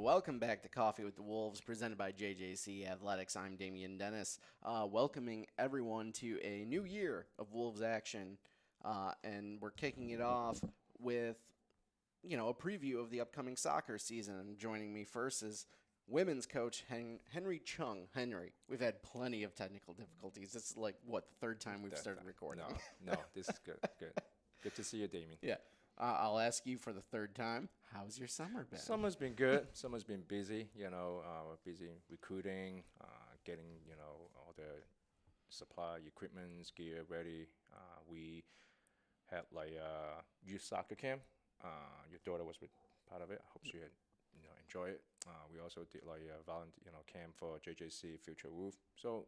Welcome back to Coffee with the Wolves, presented by JJC Athletics. I'm Damian Dennis, welcoming everyone to a new year of Wolves action, and we're kicking it off with, a preview of the upcoming soccer season. And joining me first is women's coach Henry Cheung. Henry, we've had plenty of technical difficulties. This is the third time we've started recording. No, this is good. Good to see you, Damien. Yeah. I'll ask you for the third time. How's your summer been? Summer's been good. Summer's been busy. Busy recruiting, getting all the supply, equipment, gear ready. We had youth soccer camp. Your daughter was part of it. I hope she had, enjoy it. We also did a volunteer camp for JJC Future Roof. So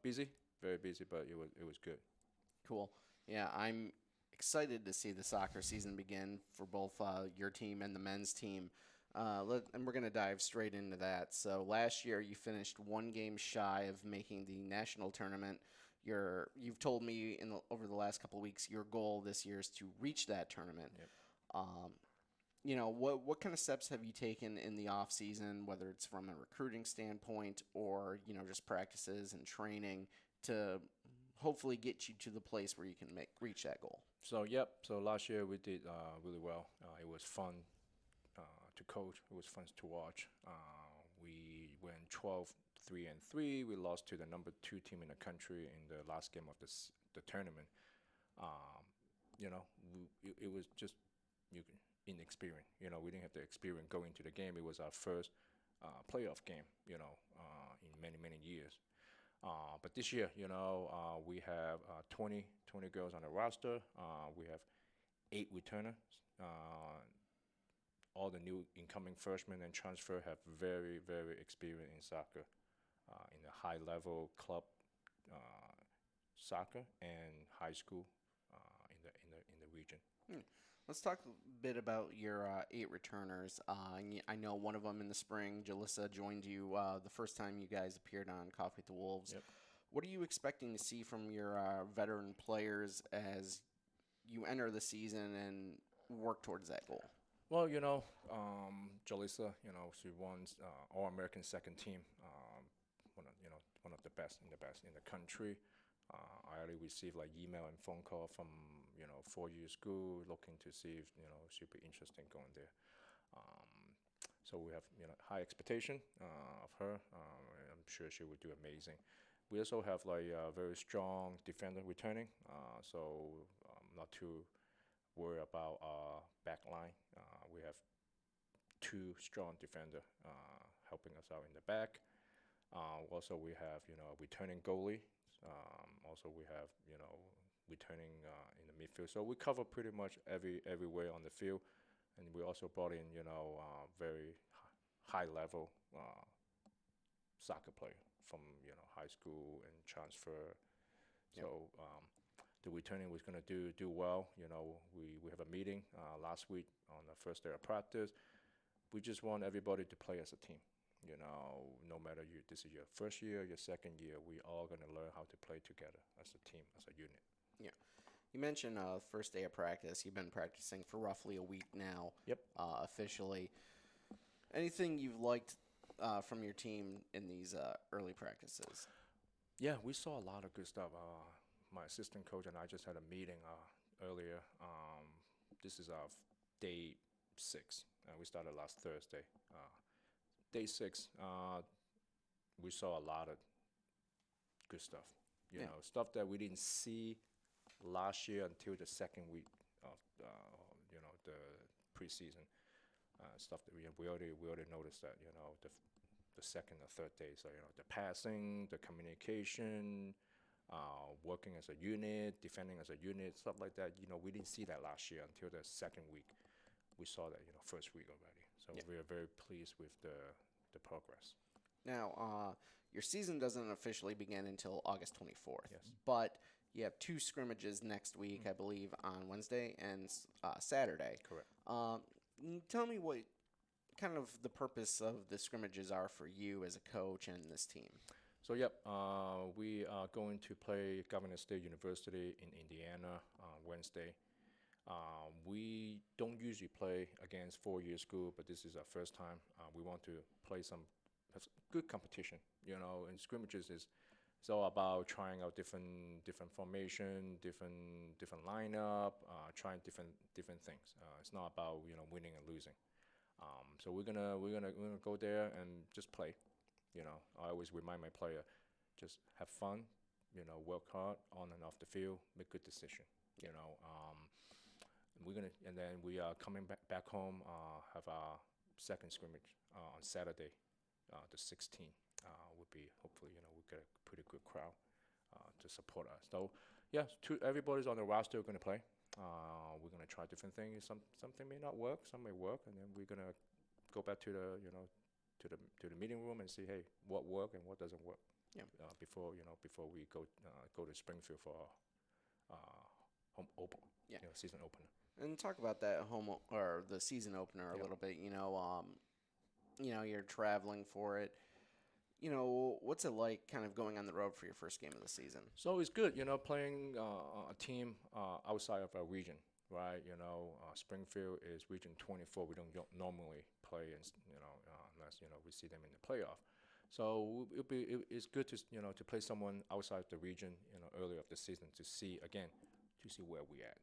busy, very busy, but it was good. Cool. Yeah, I'm excited to see the soccer season begin for both your team and the men's team. And we're going to dive straight into that. So last year you finished one game shy of making the national tournament. You've told me over the last couple of weeks your goal this year is to reach that tournament. Yep. What kind of steps have you taken in the off season, whether it's from a recruiting standpoint or just practices and training to hopefully get you to the place where you can reach that goal? So last year we did really well. It was fun to coach. It was fun to watch. We went 12-3-3. We lost to the number 2 team in the country in the last game of the tournament. It was just inexperienced. We didn't have the experience going to the game. It was our first playoff game. In many years. But this year, we have 20 girls on the roster. We have 8 returners. All the new incoming freshmen and transfer have very, very experience in soccer, in the high-level club soccer and high school in the region. Let's talk a bit about your 8 returners. I know one of them in the spring, Jalissa, joined you the first time you guys appeared on Coffee with the Wolves. Yep. What are you expecting to see from your veteran players as you enter the season and work towards that goal? Well, Jalissa, she won All-American second team, one of the best in the country. I already received email and phone call from 4-year school looking to see if she'd be interested in going there. So we have high expectation of her. I'm sure she would do amazing. We also have a very strong defender returning, so I'm not too worried about our back line. We have 2 strong defender helping us out in the back. Also, we have a returning goalie. Also, we have returning in the midfield. So we cover pretty much everywhere on the field, and we also brought in very high level soccer player from high school and transfer. Yep. So the returning was going to do well. We have a meeting last week on the first day of practice. We just want everybody to play as a team. No matter this is your first year, your second year, we all going to learn how to play together as a team, as a unit. Yeah. You mentioned first day of practice. You've been practicing for roughly a week now. Yep. Officially. Anything you've liked from your team in these early practices? Yeah, we saw a lot of good stuff. My assistant coach and I just had a meeting earlier. This is our day 6. We started last Thursday. Day 6, we saw a lot of good stuff. Stuff that we didn't see last year until the second week of the preseason. Stuff that we already noticed that the second or third day. So the passing, the communication, working as a unit, defending as a unit, stuff like that. We didn't see that last year until the second week. We saw that first week already. So we are very pleased with the progress. Now, your season doesn't officially begin until August 24th. Yes. But you have 2 scrimmages next week, I believe, on Wednesday and Saturday. Correct. Tell me what kind of the purpose of the scrimmages are for you as a coach and this team. So, we are going to play Governor State University in Indiana on Wednesday. We don't usually play against four-year school, but this is our first time. We want to play have good competition. You know, and scrimmages is it's all about trying out different formation, different lineup, trying different things. It's not about winning and losing. So we're gonna go there and just play. You know, I always remind my player, just have fun. You know, work hard on and off the field, make good decision. You know, and then we are coming back home. Have our second scrimmage on Saturday, the 16th. Would be hopefully we get a pretty good crowd to support us. So yeah, everybody's on the roster going to play. We're gonna try different things. Something may not work, some may work, and then we're gonna go back to the to the meeting room and see, hey, what work and what doesn't work. Yeah. Before we go to Springfield for home open. Yeah. Season opener. And talk about that or the season opener a Yep. little bit. You're traveling for it. What's it like kind of going on the road for your first game of the season? So it's good, playing a team outside of our region, right? Springfield is Region 24. We don't normally play, unless we see them in the playoff. So it's good to play someone outside the region, earlier of the season to see where we at.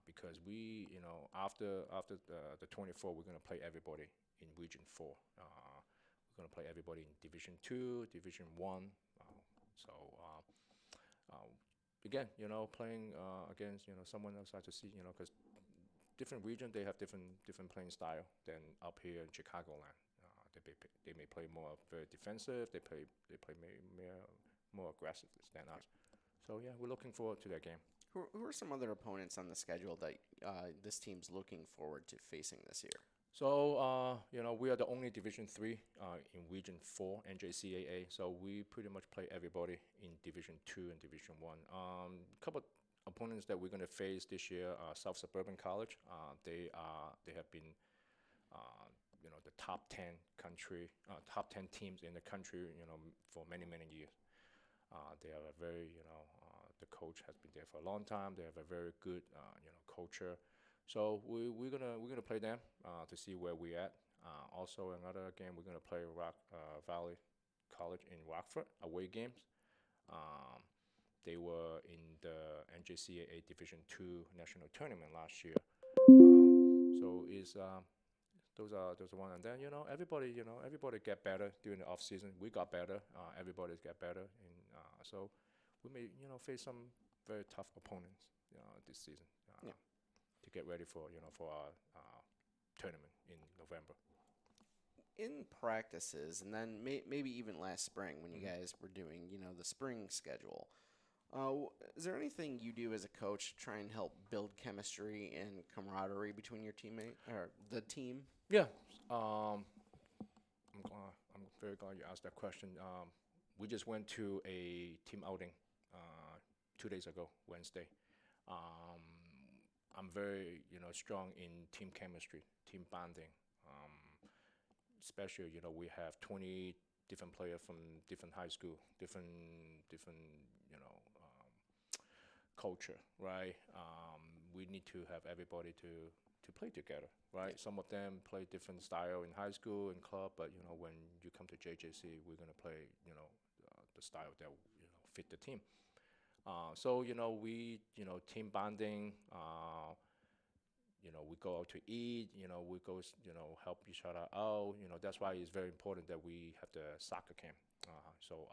Because after the 24, we're gonna play everybody in Region 4. We're gonna play everybody in Division 2, Division 1. So again, playing against someone outside to see, because different region they have different playing style than up here in Chicagoland. They may play more very defensive. They play more aggressive than us. So yeah, we're looking forward to that game. Who are some other opponents on the schedule that this team's looking forward to facing this year? So we are the only Division 3 in Region 4 NJCAA. So we pretty much play everybody in Division 2 and Division 1. Couple opponents that we're going to face this year are South Suburban College. They have been the top 10 teams in the country, for many years. They have a very, the coach has been there for a long time. They have a very good, culture. So we're gonna play them to see where we at. Also, another game we're gonna play Valley College in Rockford away games. They were in the NJCAA Division 2 national tournament last year. So is those are one, and then everybody get better during the off season. We got better. Everybody's got better, and so we may face some very tough opponents this season to get ready for our tournament in November. In practices, and then maybe even last spring when you guys were doing the spring schedule. Is there anything you do as a coach to try and help build chemistry and camaraderie between your teammate or the team? Yeah, I'm very glad you asked that question. We just went to a team outing 2 days ago, Wednesday. I'm very strong in team chemistry, team bonding. Especially we have 20 different players from different high school, different culture, right? We need to have everybody to play together, right? Yeah. Some of them play different style in high school and club, but when you come to JJC, we're gonna play the style that fit the team. So we team bonding. We go out to eat. We go help each other out. That's why it's very important that we have the soccer camp. So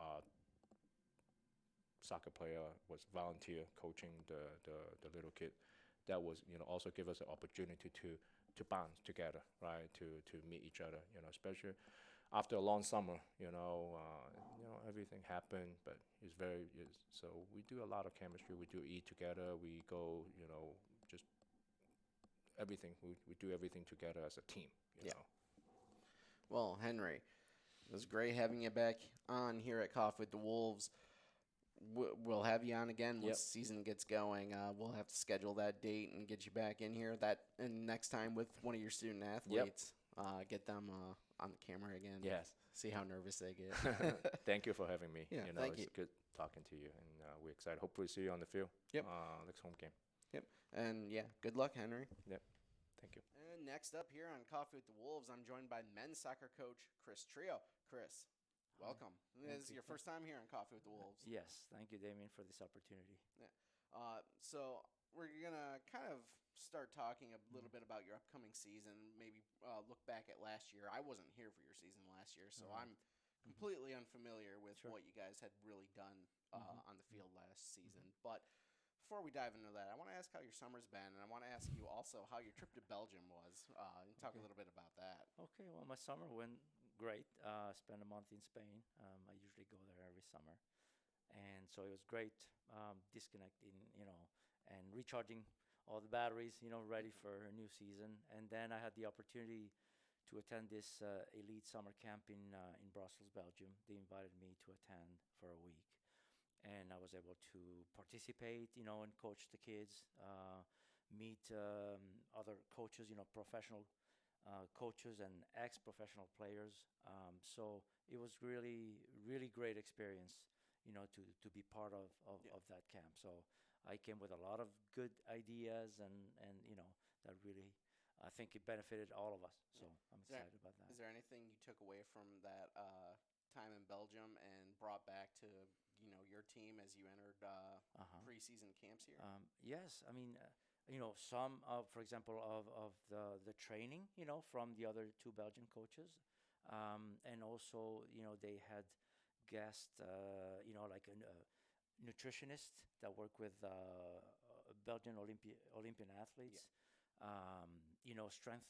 soccer player was volunteer coaching the little kid. That was also give us an opportunity to bond together, right? To meet each other. Especially after a long summer. Everything happened, but so we do a lot of chemistry. We do eat together. We go just everything. We do everything together as a team. You know. Well, Henry, it was great having you back on here at Coffee with the Wolves. We'll have you on again once the season gets going. We'll have to schedule that date and get you back in here. And next time with one of your student athletes, get them on the camera again. Yes. See how nervous they get. Thank you for having me. Yeah, thank you. It's good talking to you, and we're excited. Hopefully, see you on the field. Yep. Next home game. Yep. And yeah, good luck, Henry. Yep. Thank you. And next up here on Coffee with the Wolves, I'm joined by men's soccer coach Cris Trillo. Chris, Hi. welcome. Thank This is you. your first time here on Coffee with the Wolves. Yes, thank you, Damien, for this opportunity. Yeah. So we're gonna kind of start talking a little bit about your upcoming season. Maybe look back at last year. I wasn't here for your season last year, so Alright. I'm completely unfamiliar with Sure. what you guys had really done on the field last season. But before we dive into that, I want to ask how your summer's been, and I want to ask you also how your trip to Belgium was. And talk a Okay. little bit about that. Okay, well, my summer went great. Spent a month in Spain. I usually go there every summer, and so it was great. Disconnecting, and recharging all the batteries, ready for a new season. And then I had the opportunity to attend this elite summer camp in Brussels, Belgium. They invited me to attend for a week, and I was able to participate, and coach the kids, meet other coaches, professional coaches and ex-professional players. So it was really, really great experience, to be part of that camp. So I came with a lot of good ideas, and that really, I think it benefited all of us. So I'm Is there- excited about that. Is there anything you took away from that time in Belgium and brought back to your team as you entered Uh-huh. preseason camps here? Yes, I mean, some, for example, of the training, from the other two Belgian coaches, and also, they had guest, like a nutritionist that work with Belgian Olympian athletes, strength,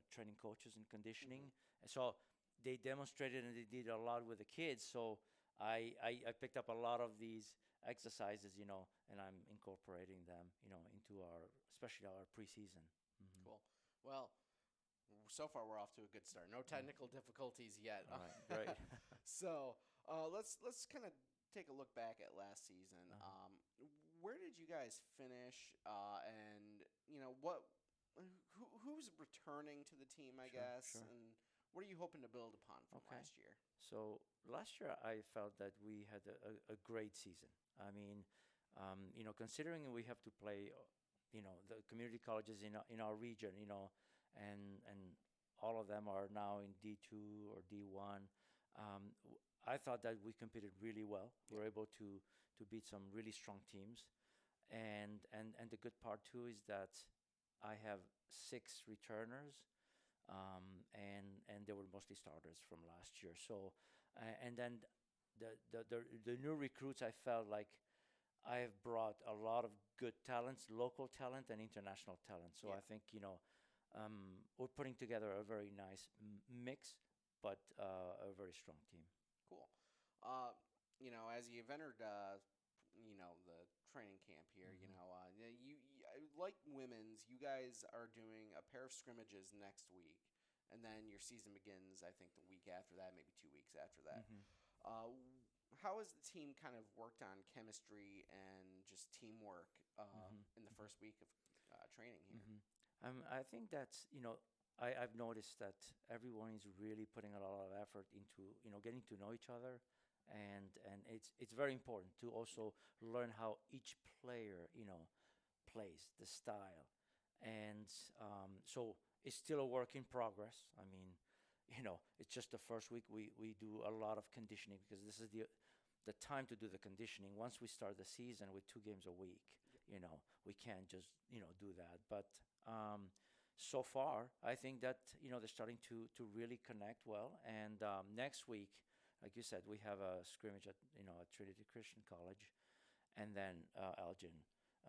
training coaches and conditioning. And so they demonstrated and they did a lot with the kids. So I picked up a lot of these exercises, and I'm incorporating them, into especially our preseason. Mhm. Cool. Well, so far we're off to a good start. No technical difficulties yet. All right, great. So let's kind of take a look back at last season. Uh-huh. Where did you guys finish? And who's returning to the team? I Sure, guess. sure. And what are you hoping to build upon from Okay. last year? So last year, I felt that we had a great season. I mean, considering we have to play, the community colleges in our region, and all of them are now in D2 or D1. I thought that we competed really well. We were able to beat some really strong teams, and the good part too is that I have 6 returners, and they were mostly starters from last year. So, and then the new recruits, I felt like I have brought a lot of good talents, local talent and international talent. So Yeah. I think we're putting together a very nice mix, but a very strong team. Cool. As you've entered, the training camp here, like women's, you guys are doing a pair of scrimmages next week, and then your season begins, I think, the week after that, maybe 2 weeks after that. Mhm. How has the team kind of worked on chemistry and just teamwork in the first week of training here? I think that's, I've noticed that everyone is really putting a lot of effort into, getting to know each other, and it's very important to also learn how each player, plays, the style, and so it's still a work in progress. I mean, it's just the first week. We do a lot of conditioning because this is the time to do the conditioning. Once we start the season with 2 games a week, we can't just do that. But so far, I think that they're starting to really connect well. And next week, like you said, we have a scrimmage at Trinity Christian College, and then Elgin.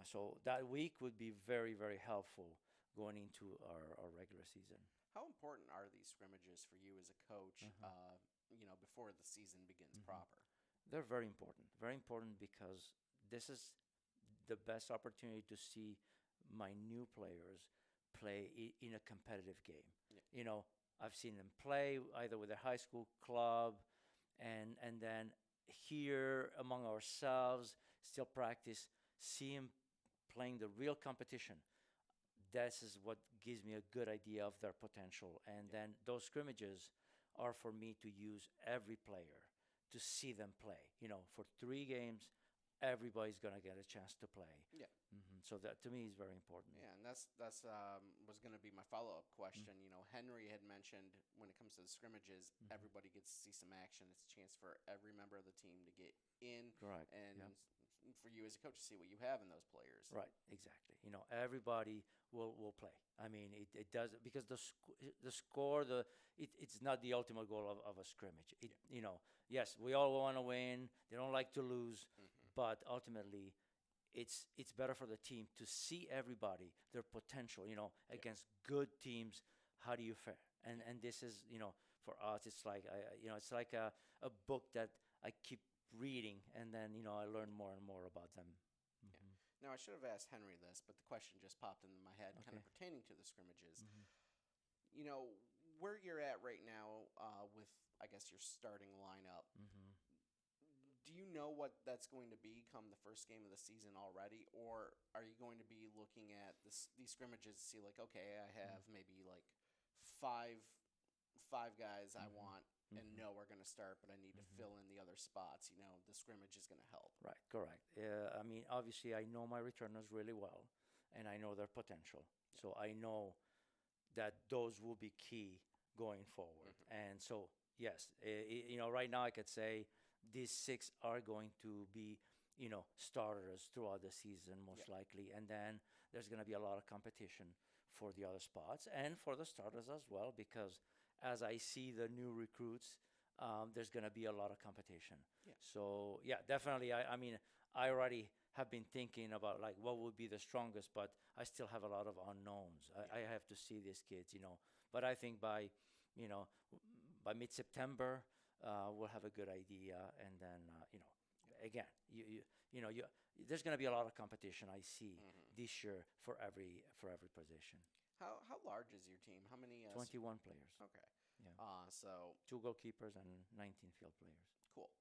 So that week would be very, very helpful going into our regular season. How important are these scrimmages for you as a coach? Before the season begins proper. They're very important because this is the best opportunity to see my new players play in a competitive game. Yeah. I've seen them play either with their high school club, and then here among ourselves, still practice, see them playing the real competition. This is what gives me a good idea of their potential. And then those scrimmages are for me to use every player to see them play. For 3 games, everybody's gonna get a chance to play. Yeah. So that to me is very important. Yeah, and that's was going to be my follow-up question. You know, Henry had mentioned when it comes to the scrimmages, everybody gets to see some action. It's a chance for every member of the team to get in, Correct. and Yeah. for you as a coach to see what you have in those players. Right, exactly. Everybody will play. I mean, it does because the score it's not the ultimate goal of a scrimmage. Yes, we all want to win. They don't like to lose, but ultimately, it's better for the team to see everybody their potential. Against good teams, how do you fare? And this is for us, it's like it's like a book that I keep reading, and then I learn more and more about them. Now, I should have asked Henry this, but the question just popped into my head, kind of Okay. pertaining to the scrimmages. You know, where you're at right now with, I guess, your starting lineup. Do you know what that's going to be come the first game of the season already, or are you going to be looking at these scrimmages to see, like, okay, I have maybe like five guys I want and know are going to start, but I need to fill in the other spots. The scrimmage is going to help. Right, correct. I mean, obviously, I know my returners really well, and I know their potential. So I know that those will be key going forward. And so, yes, right now I could say these 6 are going to be, starters throughout the season, most likely. And then there's going to be a lot of competition for the other spots and for the starters as well, because as I see the new recruits, there's going to be a lot of competition. Yeah. So, yeah, definitely. I mean, I already have been thinking about like what would be the strongest, but I still have a lot of unknowns. I have to see these kids, But I think by mid-September, we'll have a good idea, and then again, there's going to be a lot of competition. I see this year for every position. How large is your team? How many? 21 players. Okay. Yeah. So 2 goalkeepers and 19 field players. cool.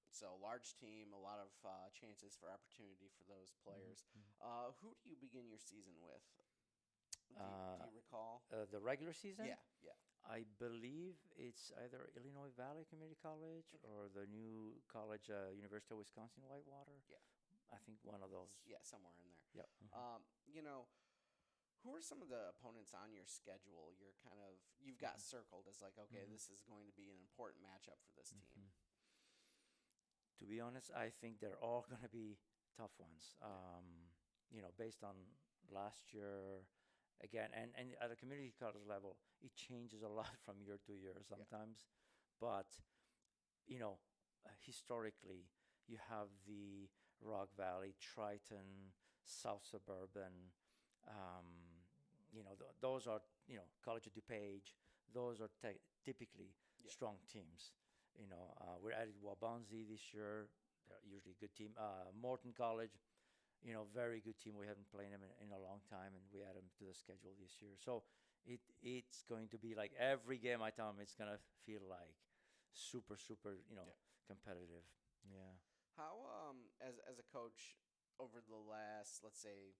So large team, a lot of chances for opportunity for those players. Who do you begin your season with? Do you recall? The regular season? Yeah. I believe it's either Illinois Valley Community College or the new college, University of Wisconsin Whitewater. Yeah. I think one of those. Yeah, somewhere in there. Yep. Who are some of the opponents on your schedule? You've got circled as like, okay, this is going to be an important matchup for this team. To be honest, I think they're all going to be tough ones. Based on last year, again, and at a community college level, it changes a lot from year to year sometimes. But, historically, you have the Rock Valley, Triton, South Suburban. Those are, College of DuPage. Those are typically strong teams. We added Wabanzi this year. They're usually a good team. Morton College, very good team. We haven't played them in a long time, and we add them to the schedule this year. So it's going to be like every game I tell them, it's going to feel like super, competitive. Yeah. How, as a coach, over the last, let's say,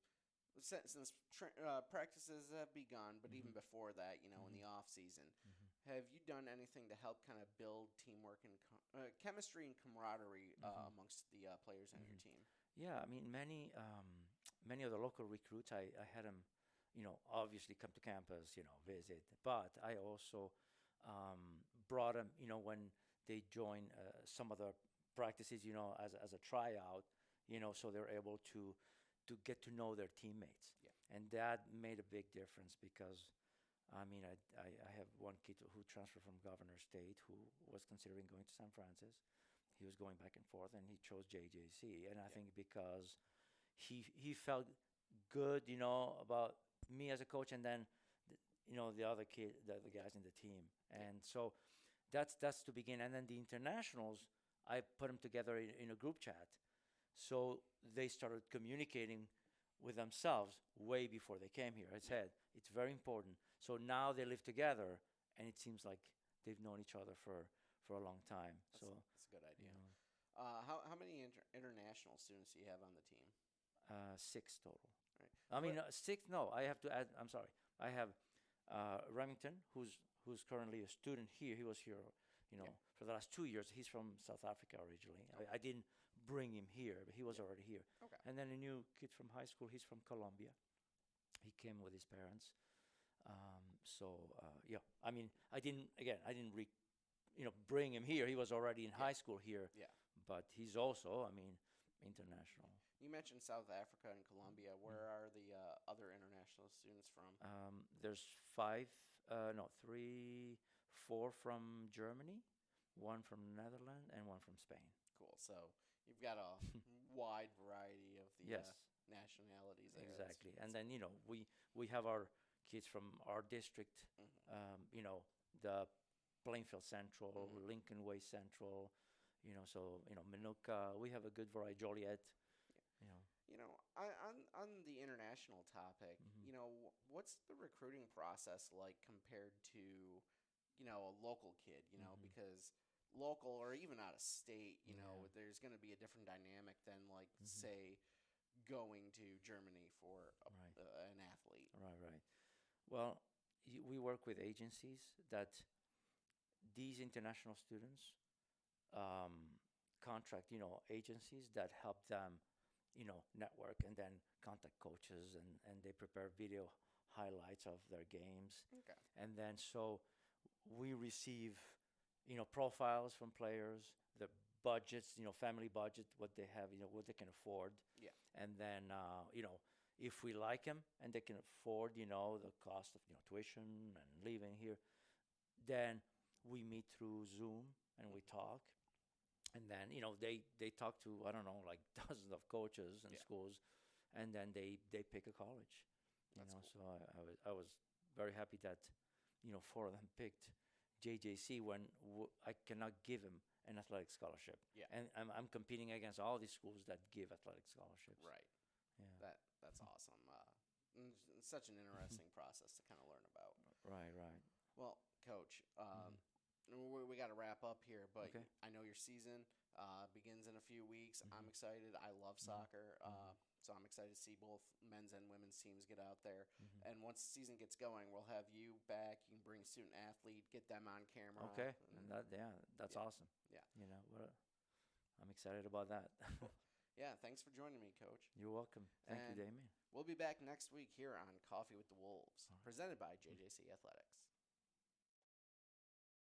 since practices have begun, but even before that, in the off season, have you done anything to help kind of build teamwork and chemistry and camaraderie amongst the players on your team? Yeah, I mean, many of the local recruits, I had them, obviously come to campus, visit. But I also brought them, when they join some of the practices, as a tryout, so they're able to get to know their teammates. Yeah. And that made a big difference because, I mean, I have one kid who transferred from Governor State who was considering going to San Francisco. He was going back and forth, and he chose JJC. And I think because he felt good, about me as a coach, and then, the other guys in the team. And so that's to begin. And then the internationals, I put them together in a group chat. So they started communicating with themselves way before they came here. I said, it's very important. So now they live together, and it seems like they've known each other for a long time. That's a good idea. How many international students do you have on the team? 6 total. Right. I mean, 6, no, I have to add, I'm sorry. I have Remington, who's currently a student here. He was here, for the last 2 years. He's from South Africa originally. I didn't bring him here, but he was already here. Okay. And then a new kid from high school, he's from Colombia. He came with his parents. Yeah, I mean, I didn't bring him here. He was already in high school here, Yeah. but he's also, I mean, international. You mentioned South Africa and Colombia. Where are the other international students from? There's three, four from Germany, one from Netherlands, and one from Spain. Cool. So you've got a wide variety of the Yes. nationalities there. Exactly. And then, we have our kids from our district, the Plainfield Central, Lincoln Way Central, Minooka. We have a good variety, Joliet, you know. On the international topic, what's the recruiting process like compared to, a local kid, because local or even out of state, there's going to be a different dynamic than like, say, going to Germany for an athlete. Right. Well, we work with agencies that these international students contract, agencies that help them, network and then contact coaches and they prepare video highlights of their games. Okay. And then so we receive, profiles from players, the budgets, family budget, what they have, what they can afford. Yeah. And then, if we like them and they can afford, the cost of, tuition and living here, then we meet through Zoom and we talk. And then, they talk to, I don't know, like dozens of coaches and schools, and then they pick a college. That's cool. So I was very happy that, 4 of them picked JJC when I cannot give him an athletic scholarship. Yeah. And I'm competing against all these schools that give athletic scholarships. Right. Yeah. That's awesome. It's such an interesting process to kind of learn about. Right. Well, Coach, we got to wrap up here, but Okay. I know your season begins in a few weeks. I'm excited. I love soccer, so I'm excited to see both men's and women's teams get out there. And once the season gets going, we'll have you back. You can bring a student athlete, get them on camera. Okay. And that's awesome. Yeah. I'm excited about that. Yeah, thanks for joining me, Coach. You're welcome. Thank you, And Damien. We'll be back next week here on Coffee with the Wolves, presented by JJC Athletics.